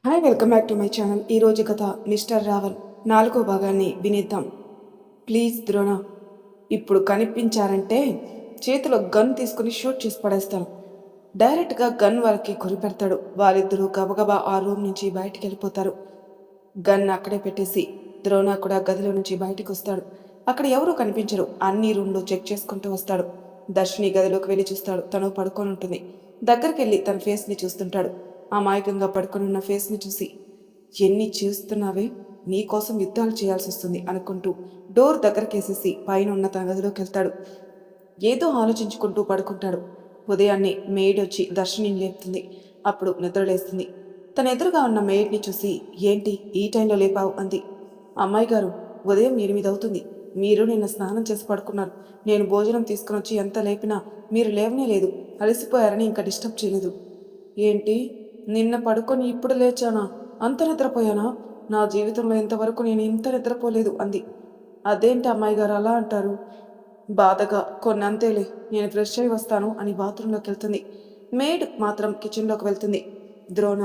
Hi, welcome back to my channel. ఈరోజు కథ mister Rawal 4వ భాగాన్ని వినేద్దాం. ప్లీజ్ ద్రోణ, ఇప్పుడు కనిపించారంటే చేతిలో గన్ తీసుకుని షూట్ చేసి పడేస్తాను. డైరెక్ట్గా గన్ వాళ్ళకి గురి పెడతాడు. వాళ్ళిద్దరూ గబగబా ఆ రూమ్ నుంచి బయటికి వెళ్ళిపోతారు. గన్ అక్కడే పెట్టేసి ద్రోణ కూడా గదిలో నుంచి బయటకు వస్తాడు. అక్కడ ఎవరూ కనిపించరు. అన్ని రూమ్లు చెక్ చేసుకుంటూ వస్తాడు. దర్శిని గదిలోకి వెళ్ళి చూస్తాడు. తను పడుకొని ఉంటుంది. దగ్గరికి వెళ్ళి తన ఫేస్ని చూస్తుంటాడు. అమాయకంగా పడుకొని ఉన్న ఫేస్ని చూసి, ఎన్ని చూస్తున్నావే, నీకోసం యుద్ధాలు చేయాల్సి వస్తుంది అనుకుంటూ డోర్ దగ్గరకేసేసి పైన ఉన్న తన గదిలోకి వెళ్తాడు. ఏదో ఆలోచించుకుంటూ పడుకుంటాడు. ఉదయాన్నే మెయిడ్ వచ్చి దర్శినిని లేపుతుంది. అప్పుడు నిద్రలేస్తుంది. తన ఎదురుగా ఉన్న మెయిడ్ని చూసి, ఏంటి ఈ టైంలో లేపావు అంది. అమ్మాయి గారు, ఉదయం 8 అవుతుంది. మీరు నిన్న స్నానం చేసి పడుకున్నారు. నేను భోజనం తీసుకుని వచ్చి ఎంత లేపినా మీరు లేవనే లేదు. అలసిపోయారని ఇంకా డిస్టర్బ్ చేయలేదు. ఏంటి, నిన్న పడుకొని ఇప్పుడు లేచానా? అంత నిద్రపోయానా? నా జీవితంలో ఇంతవరకు నేను ఇంత నిద్రపోలేదు అంది. అదేంటి అమ్మాయి గారు అలా అంటారు? బాధగా, కొన్ని అంతేలే, నేను ఫ్రెష్ అయి వస్తాను అని బాత్రూంలోకి వెళ్తుంది. మేడ్ మాత్రం కిచెన్లోకి వెళ్తుంది. ద్రోణ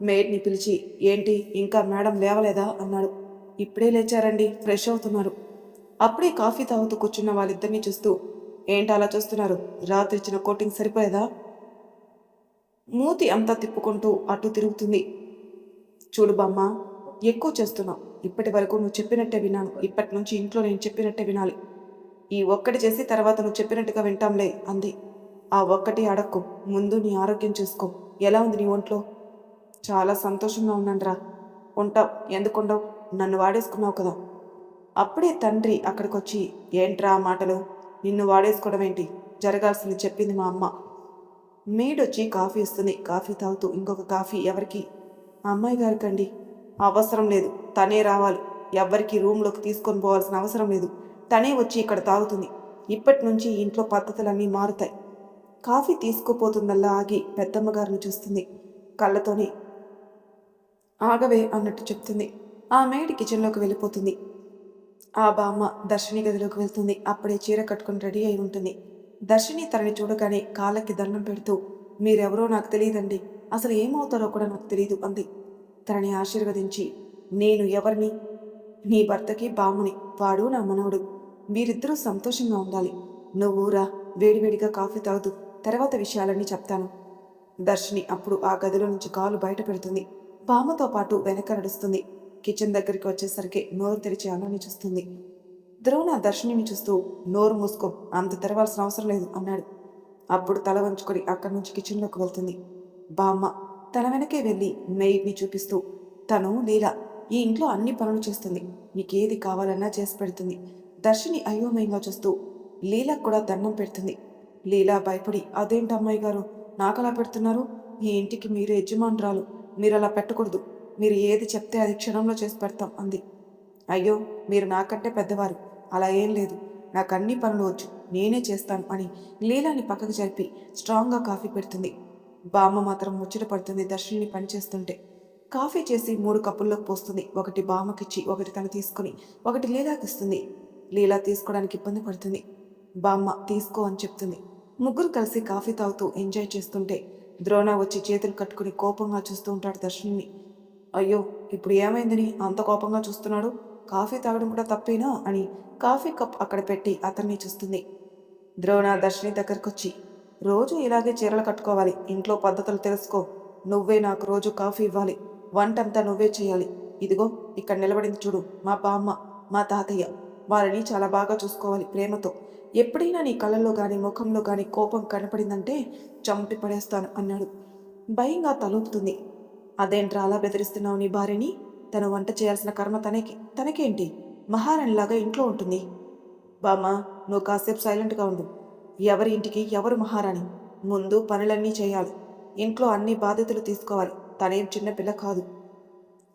మేడ్ని పిలిచి, ఏంటి ఇంకా మేడం లేవలేదా అన్నాడు. ఇప్పుడే లేచారండి, ఫ్రెష్ అవుతున్నారు. అప్పుడే కాఫీ తాగుతూ కూర్చున్న వాళ్ళిద్దరినీ చూస్తూ, ఏంటి అలా చూస్తున్నారు? రాత్రి ఇచ్చిన కోటింగ్ సరిపోలేదా? మూతి అంతా తిప్పుకుంటూ అటు తిరుగుతుంది. చూడు బామ్మ, ఎక్కువ చేస్తున్నావు. ఇప్పటి వరకు నువ్వు చెప్పినట్టే విన్నాను. ఇప్పటి నుంచి ఇంట్లో నేను చెప్పినట్టే వినాలి. ఈ ఒక్కటి చేసి తర్వాత నువ్వు చెప్పినట్టుగా వింటాంలే అంది. ఆ ఒక్కటి అడక్కు, ముందు నీ ఆరోగ్యం చూసుకో. ఎలా ఉంది నీ ఒంట్లో? చాలా సంతోషంగా ఉన్నానురా. ఉంటావు, ఎందుకుండవు? నన్ను వాడేసుకున్నావు కదా. అప్పుడే తండ్రి అక్కడికొచ్చి, ఏంట్రా మాటలు? నిన్ను వాడేసుకోవడం ఏంటి? జరగాల్సింది చెప్పింది మా అమ్మ. మేడొచ్చి కాఫీ ఇస్తుంది. కాఫీ తాగుతూ, ఇంకొక కాఫీ ఎవరికి? అమ్మాయి గారికండి. అవసరం లేదు, తనే రావాలి. ఎవ్వరికి రూమ్లోకి తీసుకొని పోవాల్సిన అవసరం లేదు. తనే వచ్చి ఇక్కడ తాగుతుంది. ఇప్పటి నుంచి ఇంట్లో పద్ధతులన్నీ మారుతాయి. కాఫీ తీసుకుపోతుందల్లా ఆగి పెద్దమ్మగారిని చూస్తుంది. కళ్ళతోనే ఆగవే అన్నట్టు చెప్తుంది. ఆ మేడి కిచెన్లోకి వెళ్ళిపోతుంది. ఆ బామ్మ దర్శిని గదిలోకి వెళ్తుంది. అప్పుడే చీర కట్టుకుని రెడీ అయి ఉంటుంది. దర్శిని తనని చూడగానే కాళ్ళకి దండం పెడుతూ, మీరెవరో నాకు తెలియదండి, అసలు ఏమవుతారో కూడా నాకు తెలియదు అంది. తనని ఆశీర్వదించి, నేను ఎవరిని? నీ భర్తకి బామ్ముని, వాడు నా మనవడు. మీరిద్దరూ సంతోషంగా ఉండాలి. నువ్వు రా, వేడివేడిగా కాఫీ తాగుతూ తర్వాత విషయాలన్నీ చెప్తాను. దర్శిని అప్పుడు ఆ గదిలో నుంచి కాలు బయట పెడుతుంది. బామ్మతో పాటు వెనక నడుస్తుంది. కిచెన్ దగ్గరికి వచ్చేసరికి నోరు తెరిచి అన్నని చూస్తుంది. ద్రోణ దర్శినిని చూస్తూ, నోరు మూసుకో, అంత తెరవాల్సిన అవసరం లేదు అన్నాడు. అప్పుడు తల వంచుకొని అక్కడి నుంచి కిచెన్లోకి వెళ్తుంది. బామ్మ తన వెనకే వెళ్ళి మెయిడ్ని చూపిస్తూ, తను లీలా, ఈ ఇంట్లో అన్ని పనులు చేస్తుంది. నీకేది కావాలన్నా చేసి పెడుతుంది. దర్శిని అయోమయంగా చూస్తూ లీలకు కూడా దండం పెడుతుంది. లీలా భయపడి, అదేంటి అమ్మాయి గారు నాకలా పెడుతున్నారు? ఈ ఇంటికి మీరు యజమానురాలు, మీరు అలా పెట్టకూడదు. మీరు ఏది చెప్తే అది క్షణంలో చేసి పెడతాం అంది. అయ్యో, మీరు నాకంటే పెద్దవారు, అలా ఏం లేదు, నాకు అన్ని పనులు వచ్చు, నేనే చేస్తాను అని లీలాని పక్కకు జరిపి స్ట్రాంగ్గా కాఫీ పెడుతుంది. బామ్మ మాత్రం ముచ్చట పడుతుంది దర్శిని పనిచేస్తుంటే. కాఫీ చేసి 3 కప్పుల్లోకి పోస్తుంది. ఒకటి బామ్మకిచ్చి, ఒకటి తను తీసుకుని, ఒకటి లీలాకిస్తుంది. లీలా తీసుకోవడానికి ఇబ్బంది పడుతుంది. బామ్మ తీసుకో అని చెప్తుంది. ముగ్గురు కలిసి కాఫీ తాగుతూ ఎంజాయ్ చేస్తుంటే ద్రోణ వచ్చి చేతులు కట్టుకుని కోపంగా చూస్తూ ఉంటాడు దర్శిని. అయ్యో, ఇప్పుడు ఏమైందని అంత కోపంగా చూస్తున్నాడు? కాఫీ తాగడం కూడా తప్పేనా అని కాఫీ కప్ అక్కడ పెట్టి అతన్ని చూస్తుంది. ద్రోణ దర్శిని దగ్గరకొచ్చి, రోజు ఇలాగే చీరలు కట్టుకోవాలి, ఇంట్లో పద్ధతులు తెలుసుకో. నువ్వే నాకు రోజు కాఫీ ఇవ్వాలి, వంటంతా నువ్వే చేయాలి. ఇదిగో ఇక్కడ నిలబడింది చూడు, మా బామ్మ, మా తాతయ్య. వాళ్ళని చాలా బాగా చూసుకోవాలి, ప్రేమతో. ఎప్పుడైనా నీ కళ్ళల్లో కానీ ముఖంలో కానీ కోపం కనపడిందంటే చంపి పడేస్తాను అన్నాడు. భయంగా తలూపుతుంది. అదేంట్రా అలా బెదిరిస్తున్నావు నీ భార్యని? తను వంట చేయాల్సిన కర్మ తనకేంటి? మహారాణిలాగా ఇంట్లో ఉంటుంది. బామ్మ, నువ్వు కాసేపు సైలెంట్గా ఉండు. ఎవరి ఇంటికి ఎవరు మహారాణి? ముందు పనులన్నీ చేయాలి, ఇంట్లో అన్ని బాధ్యతలు తీసుకోవాలి. తనేం చిన్నపిల్ల కాదు.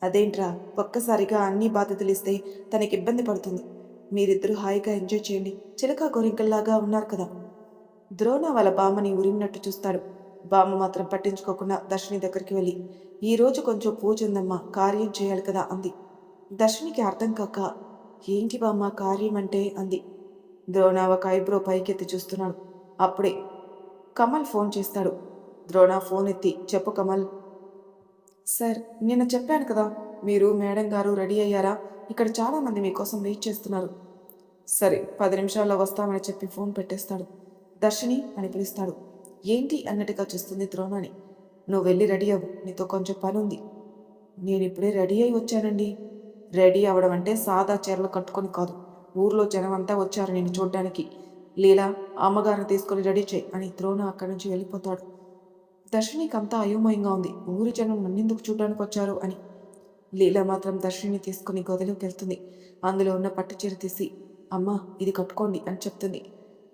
అదేంట్రా ఒక్కసారిగా అన్ని బాధ్యతలు ఇస్తే తనకి ఇబ్బంది పడుతుంది. మీరిద్దరూ హాయిగా ఎంజాయ్ చేయండి, చిలక గోరింకల్లాగా ఉన్నారు కదా. ద్రోణ వాళ్ళ బామ్మని ఉరిమినట్టు చూస్తాడు. బామ్మ మాత్రం పట్టించుకోకుండా దర్శిని దగ్గరికి వెళ్ళి, ఈరోజు కొంచెం పూజ ఉందమ్మా, కార్యం చేయాలి కదా అంది. దర్శినికి అర్థం కాక, ఏంటి బామ్మ కార్యం అంటే అంది. ద్రోణ ఒక ఐబ్రో పైకెత్తి చూస్తున్నాడు. అప్పుడే కమల్ ఫోన్ చేస్తాడు. ద్రోణ ఫోన్ ఎత్తి, చెప్పు కమల్. సార్, నిన్న చెప్పాను కదా, మీరు మేడం గారు రెడీ అయ్యారా? ఇక్కడ చాలామంది మీకోసం వెయిట్ చేస్తున్నారు. సరే, 10 నిమిషాల్లో వస్తామని చెప్పి ఫోన్ పెట్టేస్తాడు. దర్శిని అని పిలుస్తాడు. ఏంటి అన్నట్టుగా చూస్తుంది ద్రోణాని. నువ్వు వెళ్ళి రెడీ అవ్వు, నీతో కొంచెం పని ఉంది. నేనిప్పుడే రెడీ అయి వచ్చానండి. రెడీ అవ్వడం అంటే సాదా చీరలు కట్టుకొని కాదు. ఊర్లో జనం అంతా వచ్చారు నేను చూడ్డానికి. లీలా, అమ్మగారిని తీసుకొని రెడీ చేయి అని ద్రోణ అక్కడి నుంచి వెళ్ళిపోతాడు. దర్శినికి అంతా అయోమయంగా ఉంది. ఊరి జనం నన్నెందుకు చూడ్డానికి వచ్చారు అని. లీలా మాత్రం దర్శిని తీసుకుని గదిలోకి వెళ్తుంది. అందులో ఉన్న పట్టు చీర తీసి, అమ్మా ఇది కట్టుకోండి అని చెప్తుంది.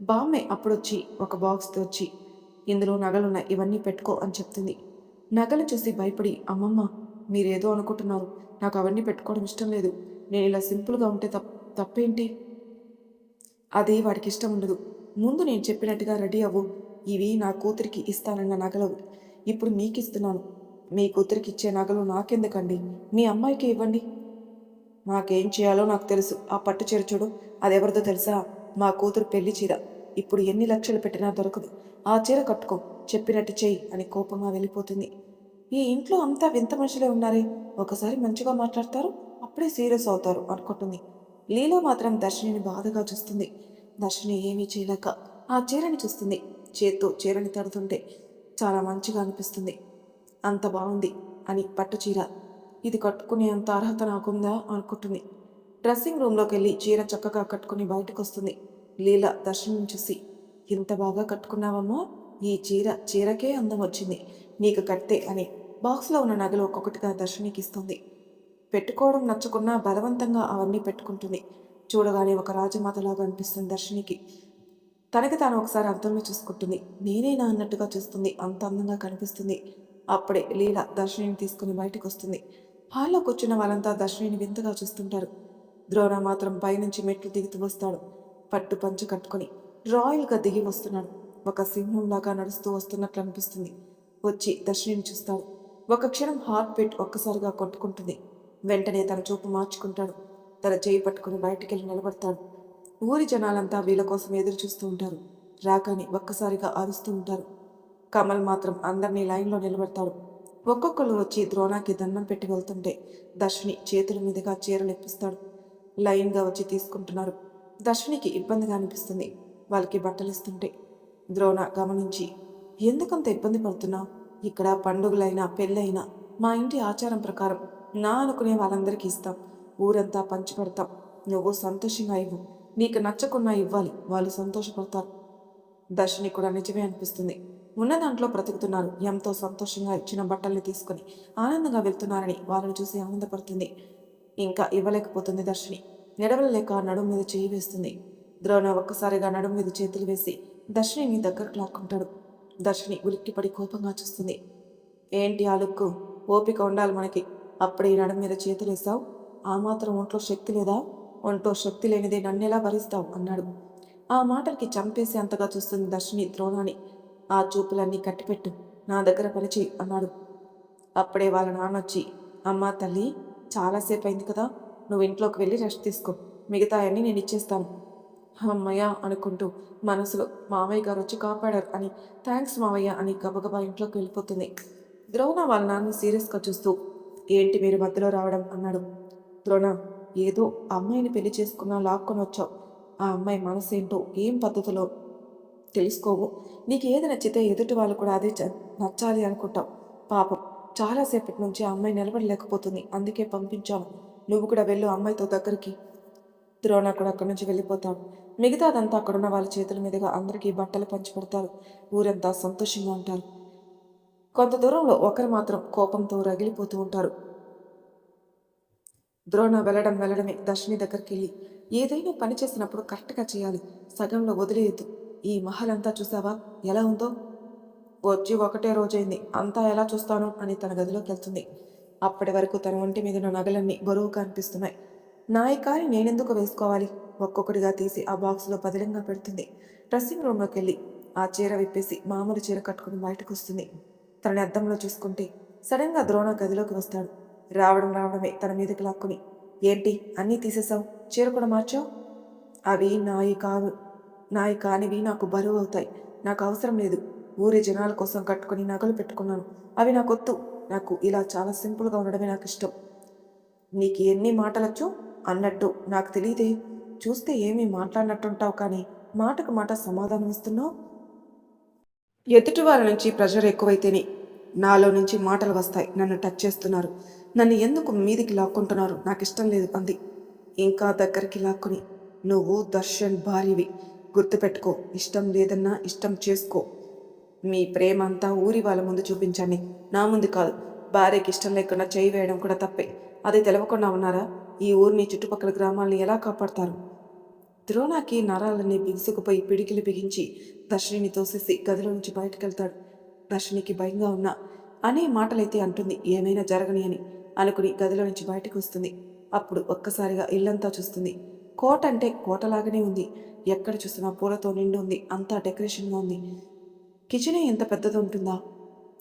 బామ్మే అప్పుడొచ్చి ఒక బాక్స్ తెచ్చి, ఇందులో నగలున్నాయి, ఇవన్నీ పెట్టుకో అని చెప్తుంది. నగలు చూసి భయపడి, అమ్మమ్మ మీరేదో అనుకుంటున్నారు, నాకు అవన్నీ పెట్టుకోవడం ఇష్టం లేదు. నేను ఇలా సింపుల్గా ఉంటే తప్పేంటి? అది వాడికి ఇష్టం ఉండదు. ముందు నేను చెప్పినట్టుగా రెడీ అవ్వు. ఇవి నా కూతురికి ఇస్తానన్న నగలు, ఇప్పుడు మీకు ఇస్తున్నాను. మీ కూతురికి ఇచ్చే నగలు నాకెందుకండి? మీ అమ్మాయికి ఇవ్వండి. నాకేం చేయాలో నాకు తెలుసు. ఆ పట్టు చీర చూడు, అదెవరిదో తెలుసా? మా కూతురు పెళ్లి చీర. ఇప్పుడు ఎన్ని లక్షలు పెట్టినా దొరకదు. ఆ చీర కట్టుకో, చెప్పినట్టు చెయ్యి అని కోపంగా వెళ్ళిపోతుంది. ఈ ఇంట్లో అంతా వింత మనుషులే ఉన్నారే, ఒకసారి మంచిగా మాట్లాడతారు, అప్పుడే సీరియస్ అవుతారు అనుకుంటుంది. లీలా మాత్రం దర్శినిని బాధగా చూస్తుంది. దర్శిని ఏమీ చేయలేక ఆ చీరని చూస్తుంది. చేత్తో చీరని తడుతుంటే చాలా మంచిగా అనిపిస్తుంది. అంత బాగుంది అని పట్టు చీర, ఇది కట్టుకునే అంత అర్హత నాకుందా అనుకుంటుంది. డ్రెస్సింగ్ రూమ్లోకి వెళ్ళి చీర చక్కగా కట్టుకుని బయటకు వస్తుంది. లీల దర్శనం చూసి, ఇంత బాగా కట్టుకున్నావమ్మా, ఈ చీరకే అందం వచ్చింది, నీకు కట్టే అని బాక్స్లో ఉన్న నగలు ఒక్కొక్కటిగా దర్శనికి ఇస్తుంది. పెట్టుకోవడం నచ్చకున్నా బలవంతంగా అవన్నీ పెట్టుకుంటుంది. చూడగానే ఒక రాజమాతలాగా అనిపిస్తుంది దర్శనికి. తనకి తాను ఒకసారి అర్థంలో చూసుకుంటుంది. నేనేనా అన్నట్టుగా చూస్తుంది, అంత అందంగా కనిపిస్తుంది. అప్పుడే లీల దర్శిని తీసుకుని బయటకు వస్తుంది. హాల్లో కూర్చున్న వాళ్ళంతా దర్శిని వింతగా చూస్తుంటారు. ద్రోణ మాత్రం పైనుంచి మెట్లు దిగుతూ వస్తాడు. పట్టు పంచ కట్టుకుని రాయల్గా దిగి వస్తున్నాడు. ఒక సింహంలాగా నడుస్తూ వస్తున్నట్లు అనిపిస్తుంది. వచ్చి దర్శిని చూస్తాడు. ఒక క్షణం హార్ట్ బీట్ ఒక్కసారిగా కొట్టుకుంటుంది. వెంటనే తన చూపు మార్చుకుంటాడు. తన చేయి పట్టుకుని బయటికెళ్ళి నిలబడతాడు. ఊరి జనాలంతా వీళ్ళ కోసం ఎదురు చూస్తూ ఉంటారు. రాగానే ఒక్కసారిగా అరుస్తూ ఉంటారు. కమల్ మాత్రం అందరినీ లైన్లో నిలబెడతాడు. ఒక్కొక్కరు వచ్చి ద్రోణాకి దండం పెట్టి వెళ్తుంటే దర్శిని చేతుల మీదుగా చీరలు ఇప్పిస్తాడు. లైన్గా వచ్చి తీసుకుంటున్నారు. దర్శినికి ఇబ్బందిగా అనిపిస్తుంది వాళ్ళకి బట్టలు ఇస్తుంటే. ద్రోణ గమనించి, ఎందుకంత ఇబ్బంది పడుతున్నావు? ఇక్కడ పండుగలైనా పెళ్ళైనా మా ఇంటి ఆచారం ప్రకారం నా అనుకునే వాళ్ళందరికీ ఇస్తాం. ఊరంతా పంచిపెడతాం. నువ్వు సంతోషంగా ఇవ్వు. నీకు నచ్చకున్నా ఇవ్వాలి, వాళ్ళు సంతోషపడతారు. దర్శిని కూడా నిజమే అనిపిస్తుంది. ఉన్న దాంట్లో బ్రతుకుతున్నారు. ఎంతో సంతోషంగా ఇచ్చిన బట్టల్ని తీసుకుని ఆనందంగా వెళ్తున్నారని వాళ్ళని చూసి ఆనందపడుతుంది. ఇంకా ఇవ్వలేకపోతుంది దర్శిని. నిడవలేక నడుము మీద చేయి వేస్తుంది. ద్రోణ ఒక్కసారిగా నడుము మీద చేతులు వేసి దర్శిని దగ్గరకు లాక్కుంటాడు. దర్శిని ఉలిక్కిపడి కోపంగా చూస్తుంది. ఏంటి ఆ లుక్కు? ఓపిక ఉండాలి మనకి. అప్పుడే నడుము మీద చేతులు వేసావు. ఆ మాత్రం ఒంట్లో శక్తి లేదా? ఒంట్లో శక్తి లేనిదే నన్నెలా భరిస్తావు అన్నాడు. ఆ మాటలకి చంపేసి అంతగా చూస్తుంది దర్శిని ద్రోణాన్ని. ఆ చూపులన్నీ కట్టిపెట్టు, నా దగ్గర పనిచేయి అన్నాడు. అప్పుడే వాళ్ళ నాన్నొచ్చి, అమ్మా తల్లి, చాలాసేపు అయింది కదా, నువ్వు ఇంట్లోకి వెళ్ళి రెస్ట్ తీసుకో, మిగతా అన్నీ నేను ఇచ్చేస్తాను. అమ్మయ్య అనుకుంటూ మనసులో మావయ్య గారు వచ్చి కాపాడారు అని థ్యాంక్స్ మావయ్య అని గబగబా ఇంట్లోకి వెళ్ళిపోతుంది. ద్రోణ వాళ్ళ నాన్న సీరియస్గా చూస్తూ, ఏంటి మీరు మధ్యలో రావడం అన్నాడు. ద్రోణ, ఏదో అమ్మాయిని పెళ్లి చేసుకున్నా లాక్కొని వచ్చావు. ఆ అమ్మాయి మనసేంటో ఏం పద్ధతిలో తెలుసుకోవు. నీకు ఏది నచ్చితే ఎదుటి వాళ్ళు కూడా అదే నచ్చాలి అనుకుంటావు. పాపం చాలాసేపటి నుంచి ఆ అమ్మాయి నిలబడలేకపోతుంది, అందుకే పంపించాను. నువ్వు కూడా వెళ్ళు అమ్మాయితో దగ్గరికి. ద్రోణ కూడా అక్కడి నుంచి వెళ్ళిపోతాడు. మిగతాదంతా అక్కడున్న వాళ్ళ చేతుల మీదుగా అందరికీ బట్టలు పంచిపెడతారు. ఊరంతా సంతోషంగా ఉంటారు. కొంత దూరంలో ఒకరు మాత్రం కోపంతో రగిలిపోతూ ఉంటారు. ద్రోణ వెళ్ళడమే. దర్శిని దగ్గరికి వెళ్ళి, ఏదైనా పని చేసినప్పుడు కరెక్ట్గా చేయాలి, సగంలో వదిలేయద్దు. ఈ మహల్ అంతా చూసావా ఎలా ఉందో? వచ్చి ఒకటే రోజైంది, అంతా ఎలా చూస్తాను అని తన గదిలోకి వెళ్తుంది. అప్పటి వరకు తన ఒంటి మీద నగలన్నీ బరువుగా అనిపిస్తున్నాయి. నాయి కాని నేనెందుకు వేసుకోవాలి? ఒక్కొక్కటిగా తీసి ఆ బాక్స్లో పదిలంగా పెడుతుంది. డ్రెస్సింగ్ రూమ్లోకి వెళ్ళి ఆ చీర విప్పేసి మామూలు చీర కట్టుకుని బయటకు వస్తుంది. తనని అద్దంలో చూసుకుంటే సడన్గా ద్రోణ గదిలోకి వస్తాడు. రావడమే తన మీదకి లాక్కుని, ఏంటి అన్నీ తీసేసావు, చీర కూడా మార్చావు? అవి నాయి కానివి నాకు బరువు అవుతాయి, నాకు అవసరం లేదు. ఊరి జనాల కోసం కట్టుకుని నగలు పెట్టుకున్నాను, అవి నాకొద్దు. నాకు ఇలా చాలా సింపుల్గా ఉండడమే నాకు ఇష్టం. నీకు ఎన్ని మాటలొచ్చు అన్నట్టు నాకు తెలియదే. చూస్తే ఏమీ మాట్లాడినట్టుంటావు కానీ మాటకు మాట సమాధానం ఇస్తున్నావు. ఎదుటివారి నుంచి ప్రెషర్ ఎక్కువైతేనే నాలో నుంచి మాటలు వస్తాయి. నన్ను టచ్ చేస్తున్నారు, నన్ను ఎందుకు మీదికి లాక్కుంటున్నారు, నాకు ఇష్టం లేదు అంది. ఇంకా దగ్గరికి లాక్కుని, నువ్వు దర్శన్ భార్యవి, గుర్తుపెట్టుకో. ఇష్టం లేదన్నా ఇష్టం చేసుకో. మీ ప్రేమ అంతా ఊరి వాళ్ళ ముందు చూపించండి, నా ముందు కాదు. భార్యకి ఇష్టం లేకుండా చేయి వేయడం కూడా తప్పే. అది తెలవకుండా ఉన్నారా? ఈ ఊరిని చుట్టుపక్కల గ్రామాలని ఎలా కాపాడతారు? ద్రోణాకి నరాలన్నీ బిగుసుకుపోయి పిడికిలి బిగించి దర్శిని తోసేసి గదిలో నుంచి బయటకెళ్తాడు. దర్శినికి భయంగా ఉన్నా అనే మాటలైతే అంటుంది, ఏమైనా జరగని అని అనుకుని గదిలో నుంచి బయటకు వస్తుంది. అప్పుడు ఒక్కసారిగా ఇల్లంతా చూస్తుంది. కోట అంటే కోటలాగానే ఉంది. ఎక్కడ చూసినా పూలతో నిండి ఉంది. అంతా డెకరేషన్గా ఉంది. కిచెనే ఎంత పెద్దది ఉంటుందా?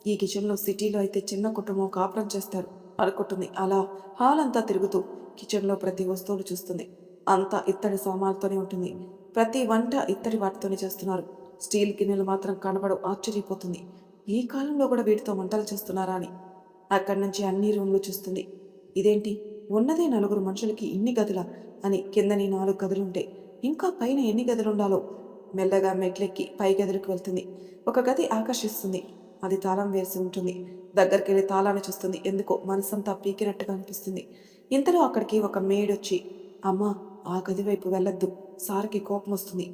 ఈ కిచెన్లో సిటీలో అయితే చిన్న కుటుంబం కాపురం చేస్తారు అనుకుంటుంది. అలా హాల్ అంతా తిరుగుతూ కిచెన్లో ప్రతి వస్తువులు చూస్తుంది. అంతా ఇత్తడి సామాన్లతోనే ఉంటుంది. ప్రతి వంట ఇత్తడి వాటితోనే చేస్తున్నారు. స్టీల్ గిన్నెలు మాత్రం కనబడవు. ఆశ్చర్యపోతుంది. ఈ కాలంలో కూడా వీటితో వంటలు చేస్తున్నారా అని. అక్కడి నుంచి అన్ని రూమ్లు చూస్తుంది. ఇదేంటి, ఉన్నదే 4 మనుషులకి ఇన్ని గదులా అని. కిందని 4 గదులుంటే ఇంకా పైన ఎన్ని గదులుండాలో. మెల్లగా మెట్లెక్కి పై గదులకు వెళ్తుంది. ఒక గది ఆకర్షిస్తుంది. అది తాళం వేసి ఉంటుంది. దగ్గరికి వెళ్ళి తాళాన్ని చూస్తుంది. ఎందుకో మనసంతా పీకినట్టుగా అనిపిస్తుంది. ఇంతలో అక్కడికి ఒక మేడొచ్చి, అమ్మా, ఆ గది వైపు వెళ్ళొద్దు, సార్కి కోపం వస్తుంది.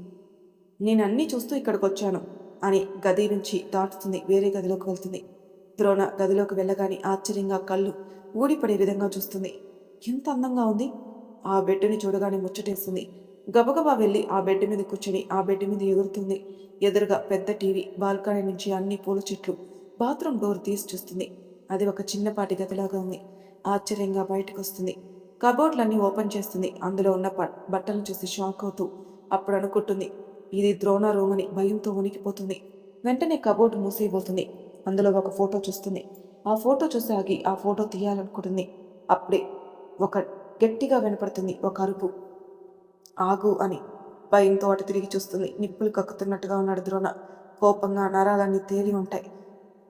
నేనన్నీ చూస్తూ ఇక్కడికి వచ్చాను అని గది నుంచి దాటుతుంది. వేరే గదిలోకి వెళ్తుంది. ద్రోణ గదిలోకి వెళ్ళగానే ఆశ్చర్యంగా కళ్ళు ఊడిపడే విధంగా చూస్తుంది. ఎంత అందంగా ఉంది! ఆ బెడ్డుని చూడగానే ముచ్చటేస్తుంది. గబగబా వెళ్ళి ఆ బెడ్ మీద కూర్చొని ఆ బెడ్ మీద ఎగురుతుంది. ఎదురుగా పెద్ద టీవీ, బాల్కనీ నుంచి అన్ని పూల చెట్లు. బాత్రూమ్ డోర్ తీసి చూస్తుంది. అది ఒక చిన్నపాటి గదిలాగా ఉంది. ఆశ్చర్యంగా బయటకు వస్తుంది. కబోర్డ్లన్నీ ఓపెన్ చేస్తుంది. అందులో ఉన్న బట్టలను చూసి షాక్ అవుతూ అప్పుడు అనుకుంటుంది, ఇది ద్రోణ రూమ్ అని. భయంతో ఉనికిపోతుంది. వెంటనే కబోర్డు మూసేయబోతుంది. అందులో ఒక ఫోటో చూస్తుంది. ఆ ఫోటో చూసి ఆగి ఆ ఫోటో తీయాలనుకుంటుంది. అప్పుడే ఒక గట్టిగా వినపడుతుంది ఒక అరుపు, ఆగు అని. భయంతో అటు తిరిగి చూస్తుంది. నిప్పులు కక్కుతున్నట్టుగా ఉన్నాడు ద్రోణ. కోపంగా నరాలన్నీ తేలి ఉంటాయి.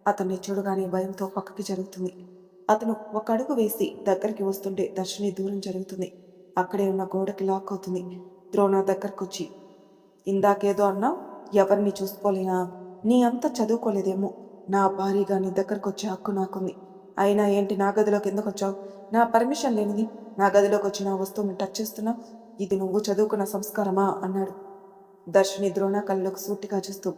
అతన్ని చూడగానే భయంతో పక్కకి జరుగుతుంది. అతను ఒక అడుగు వేసి దగ్గరికి వస్తుంటే దర్శిని దూరం జరుగుతుంది. అక్కడే ఉన్న గోడకి లాక్ అవుతుంది. ద్రోణ దగ్గరకొచ్చి, ఇందాకేదో అన్నావు, ఎవరిని చూసుకోలేనా? నీ అంత చదువుకోలేదేమో. నా భారీగా నీ దగ్గరకు వచ్చే హక్కు నాకుంది. అయినా ఏంటి నా గదిలోకి ఎందుకు వచ్చావు? నా పర్మిషన్ లేనిది నా గదిలోకి వచ్చి నా వస్తువుని టచ్ చేస్తున్నా? ఇది నువ్వు చదువుకున్న సంస్కారమా అన్నాడు. దర్శిని ద్రోణ కళ్ళలోకి సూటిగా చూస్తూ,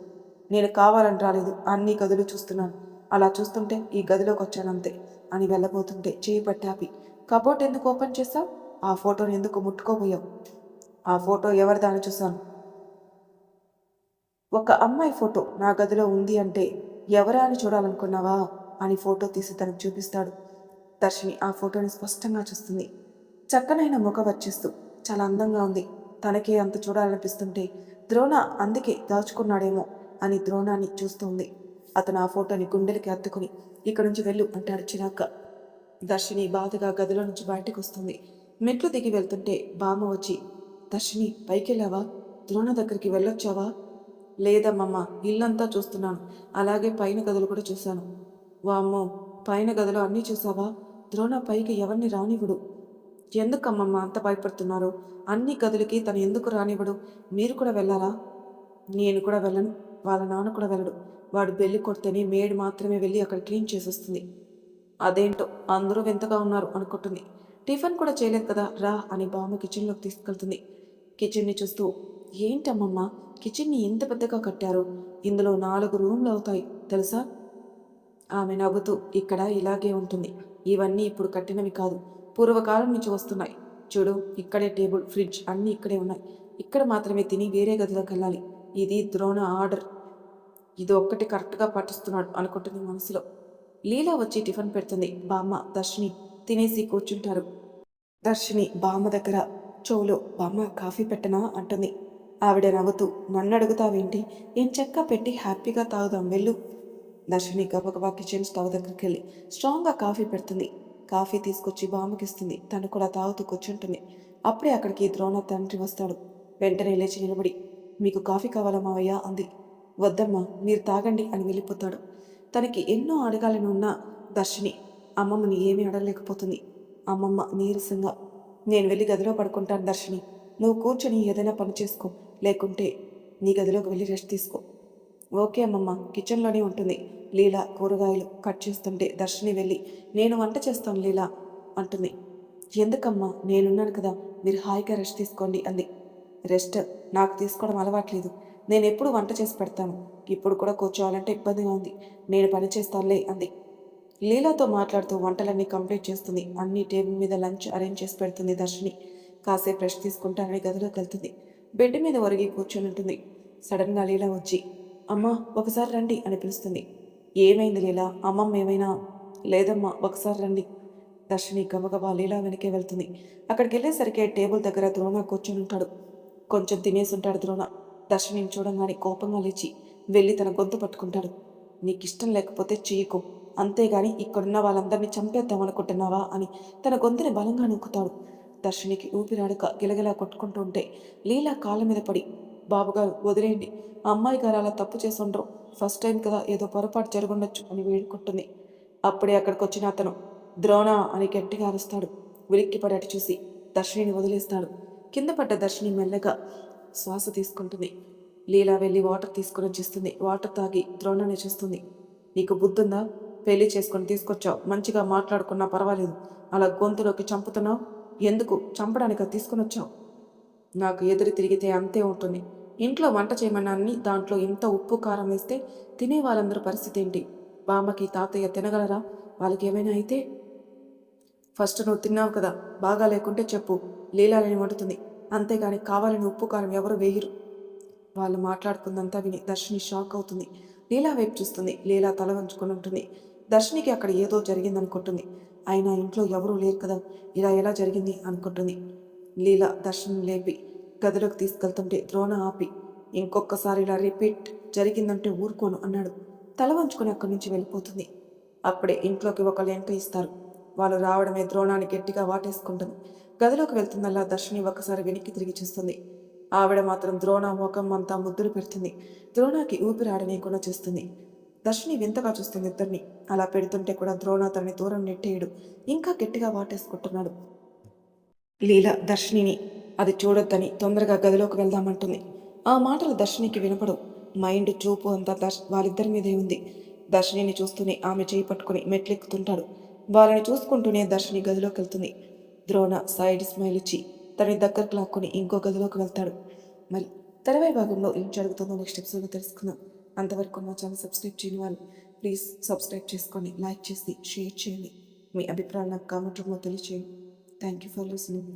నేను కావాలని రాలేదు, అన్ని గదులు చూస్తున్నాను. అలా చూస్తుంటే ఈ గదిలోకి వచ్చానంతే అని వెళ్ళబోతుంటే చేయి పట్టాపి, కబోర్డ్ ఎందుకు ఓపెన్ చేశావు? ఆ ఫోటోని ఎందుకు ముట్టుకోబోయావు? ఆ ఫోటో ఎవరిదాని చూశాను. ఒక అమ్మాయి ఫోటో నా గదిలో ఉంది అంటే ఎవరా అని చూడాలనుకున్నావా అని ఫోటో తీసి తనకు చూపిస్తాడు. దర్శిని ఆ ఫోటోని స్పష్టంగా చూస్తుంది. చక్కనైన ముఖ వర్చిస్తూ చాలా అందంగా ఉంది. తనకే అంత చూడాలనిపిస్తుంటే ద్రోణ అందుకే దాచుకున్నాడేమో అని ద్రోణాన్ని చూస్తుంది. అతను ఆ ఫోటోని గుండెలకి అత్తుకుని, ఇక్కడి నుంచి వెళ్ళు అంటాడు చిరాగ్గా. దర్శిని బాధగా గదిలో నుంచి బయటకు వస్తుంది. మెట్లు దిగి వెళ్తుంటే బామ్మ వచ్చి, దర్శిని పైకెళ్ళావా? ద్రోణ దగ్గరికి వెళ్ళొచ్చావా? లేదమ్మమ్మ, ఇల్లంతా చూస్తున్నాను, అలాగే పైన గదులు కూడా చూశాను. వామ్మో, పైన గదిలో అన్నీ చూసావా? ద్రోణ పైకి ఎవరిని రానివ్వడు. ఎందుకమ్మమ్మ అంత భయపడుతున్నారు? అన్ని గదులకి తను ఎందుకు రానివ్వడు? మీరు కూడా వెళ్ళాలా? నేను కూడా వెళ్ళను, వాళ్ళ నాన్న కూడా వెళ్ళడు. వాడు బెల్లి కొడితేనే మేడ్ మాత్రమే వెళ్ళి అక్కడ క్లీన్ చేసేస్తుంది. అదేంటో అందరూ వింతగా ఉన్నారు అనుకుంటుంది. టిఫిన్ కూడా చేయలేదు కదా, రా అని బామ్మ కిచెన్లోకి తీసుకెళ్తుంది. కిచెన్ని చూస్తూ, ఏంటమ్మమ్మ, కిచెన్ని ఎంత పెద్దగా కట్టారు? ఇందులో 4 రూమ్లు అవుతాయి తెలుసా? ఆమె నవ్వుతూ, ఇక్కడ ఇలాగే ఉంటుంది. ఇవన్నీ ఇప్పుడు కట్టినవి కాదు, పూర్వకాలం నుంచి వస్తున్నాయి. చూడు, ఇక్కడే టేబుల్, ఫ్రిడ్జ్ అన్నీ ఇక్కడే ఉన్నాయి. ఇక్కడ మాత్రమే తిని వేరే గదిలోకి వెళ్ళాలి. ఇది ద్రోణ ఆర్డర్. ఇది ఒక్కటి కరెక్ట్గా పాటిస్తున్నాడు అనుకుంటుంది మనసులో. లీలా వచ్చి టిఫిన్ పెడుతుంది. బామ్మ, దర్శిని తినేసి కూర్చుంటారు. దర్శిని బామ్మ దగ్గర చెవులో, బామ్మ కాఫీ పెట్టనా అంటుంది. ఆవిడ నవ్వుతూ, నన్ను అడుగుతావేంటి? ఏం చెక్క పెట్టి హ్యాపీగా తాగుదాం వెళ్ళు. దర్శిని గబగబా కిచెన్ స్టవ్ దగ్గరికి వెళ్ళి స్ట్రాంగ్గా కాఫీ పెడుతుంది. కాఫీ తీసుకొచ్చి బామ్మకిస్తుంది. తను కూడా తాగుతూ కూర్చుంటుంది. అప్పుడే అక్కడికి ద్రోణ తండ్రి వస్తాడు. వెంటనే లేచి నిలబడి, మీకు కాఫీ కావాలా మావయ్య అంది. వద్దమ్మా, మీరు తాగండి అని వెళ్ళిపోతాడు. తనకి ఎన్నో అడగాలని ఉన్నా దర్శిని అమ్మమ్మని ఏమీ అడగలేకపోతుంది. అమ్మమ్మ నీరసంగా, నేను వెళ్ళి గదిలో పడుకుంటాను దర్శిని, నువ్వు కూర్చొని ఏదైనా పని చేసుకో, లేకుంటే నీ గదిలోకి వెళ్ళి రెస్ట్ తీసుకో. ఓకే అమ్మమ్మ, కిచెన్లోనే ఉంటుంది. లీలా కూరగాయలు కట్ చేస్తుంటే దర్శిని వెళ్ళి, నేను వంట చేస్తాను లీలా అంటుంది. ఎందుకమ్మా, నేనున్నాను కదా, మీరు హాయిగా రెస్ట్ తీసుకోండి అంది. రెస్ట్ నాకు తీసుకోవడం అలవాట్లేదు, నేను ఎప్పుడు వంట చేసి పెడతాను, ఇప్పుడు కూడా కూర్చోవాలంటే ఇబ్బందిగా ఉంది, నేను పని చేస్తానులే అంది. లీలాతో మాట్లాడుతూ వంటలన్నీ కంప్లీట్ చేస్తుంది. అన్ని టేబుల్ మీద లంచ్ అరేంజ్ చేసి పెడుతుంది దర్శిని. కాసేపు రెస్ట్ తీసుకుంటానని గదిలోకి వెళ్తుంది. బెడ్ మీద ఒరిగి కూర్చొని ఉంటుంది. సడన్గా లీలా వచ్చి, అమ్మా ఒకసారి రండి అని పిలుస్తుంది. ఏమైంది లీలా, అమ్మమ్మ ఏమైనా? లేదమ్మా, ఒకసారి రండి. దర్శిని గబగబా లీలా వెనకే వెళ్తుంది. అక్కడికి వెళ్ళేసరికి టేబుల్ దగ్గర ద్రోణ కూర్చొని ఉంటాడు. కొంచెం తినేసి ఉంటాడు ద్రోణ. దర్శినిని చూడంగానే కోపంగా లేచి వెళ్ళి తన గొంతు పట్టుకుంటాడు. నీకిష్టం లేకపోతే చేయకు, అంతేగాని ఇక్కడున్న వాళ్ళందరినీ చంపేద్దామనుకుంటున్నావా అని తన గొంతుని బలంగా నొక్కుతాడు. దర్శినికి ఊపిరాడక గిలగిలా కొట్టుకుంటూ ఉంటే లీలా కాళ్ళ మీద పడి, బాబుగారు వదిలేయండి, అమ్మాయి గారు అలా తప్పు చేసి ఉండరు, ఫస్ట్ టైం కదా, ఏదో పొరపాటు జరుగుండొచ్చు అని వేడుకుంటుంది. అప్పుడే అక్కడికి వచ్చిన అతను ద్రోణ అని గట్టిగా అరుస్తాడు. ఉలిక్కిపడి అటు చూసి దర్శినిని వదిలేస్తాడు. కింద పడ్డ దర్శిని మెల్లగా శ్వాస తీసుకుంటుంది. లీలా వెళ్ళి వాటర్ తీసుకుని వచ్చేస్తుంది. వాటర్ తాగి ద్రోణాన్ని చూస్తుంది. నీకు బుద్ధుందా? పెళ్లి చేసుకొని తీసుకొచ్చావు, మంచిగా మాట్లాడుకున్నా పర్వాలేదు, అలా గొంతులోకి చంపుతున్నావు ఎందుకు? చంపడానిక తీసుకుని వచ్చావు? నాకు ఎదురు తిరిగితే అంతే ఉంటుంది. ఇంట్లో వంట చేయమన్నాన్ని దాంట్లో ఎంత ఉప్పు కారం వేస్తే తినే వాళ్ళందరూ పరిస్థితి ఏంటి? బామ్మకి తాతయ్య తినగలరా? వాళ్ళకి ఏమైనా అయితే? ఫస్ట్ నువ్వు తిన్నావు కదా, బాగా లేకుంటే చెప్పు, లీలాలని వండుతుంది, అంతేగాని కావాలని ఉప్పు కారం ఎవరు వేయరు. వాళ్ళు మాట్లాడుకుందంతా విని దర్శిని షాక్ అవుతుంది. లీలా వైపు చూస్తుంది. లీలా తల వంచుకొని ఉంటుంది. దర్శినికి అక్కడ ఏదో జరిగిందనుకుంటుంది. అయినా ఇంట్లో ఎవరూ లేరు కదా, ఇలా ఎలా జరిగింది అనుకుంటుంది. లీలా దర్శిని లేపి గదిలోకి తీసుకెళ్తుంటే ద్రోణ ఆపి, ఇంకొకసారి ఇలా రిపీట్ జరిగిందంటే ఊరుకోను అన్నాడు. తల వంచుకొని అక్కడి నుంచి వెళ్ళిపోతుంది. అప్పుడే ఇంట్లోకి ఒకళ్ళు ఎంట్రీ ఇస్తారు. వాళ్ళు రావడమే ద్రోణాన్ని గట్టిగా వాటేసుకుంటుంది. గదిలోకి వెళ్తుందల్లా దర్శిని ఒకసారి వెనక్కి తిరిగి చూస్తుంది. ఆవిడ మాత్రం ద్రోణ ముఖం అంతా ముద్దులు పెడుతుంది. ద్రోణకి ఊపిరాడనీయకుండా చేస్తుంది. దర్శిని వింతగా చూస్తుంది ఇద్దరిని. అలా పెడుతుంటే కూడా ద్రోణ తనని దూరం నెట్టేయడు. ఇంకా గట్టిగా వాటేసుకుంటున్నాడు. లీల దర్శినిని అది చూడొద్దని తొందరగా గదిలోకి వెళ్దామంటుంది. ఆ మాటలు దర్శినికి వినపడవు. మైండ్ చూపు అంతా వాళ్ళిద్దరి మీదే ఉంది. దర్శినిని చూస్తూనే ఆమె చేయి పట్టుకుని మెట్లెక్కుతుంటాడు. వాళ్ళని చూసుకుంటూనే దర్శిని గదిలోకి వెళ్తుంది. ద్రోణ సైడ్ స్మైల్ ఇచ్చి తనని దగ్గరకు లాక్కొని ఇంకో గదిలోకి వెళ్తాడు. మరి తర్వాయి భాగంలో ఏం జరుగుతుందో నెక్స్ట్ ఎపిసోడ్లో తెలుసుకుందాం. అంతవరకు మా ఛానల్ సబ్స్క్రైబ్ చేయని వాళ్ళు ప్లీజ్ సబ్స్క్రైబ్ చేసుకొని లైక్ చేసి షేర్ చేయండి. మీ అభిప్రాయాలు నాకు కామెంట్ రూపంలో తెలియచేయండి. Thank you for listening.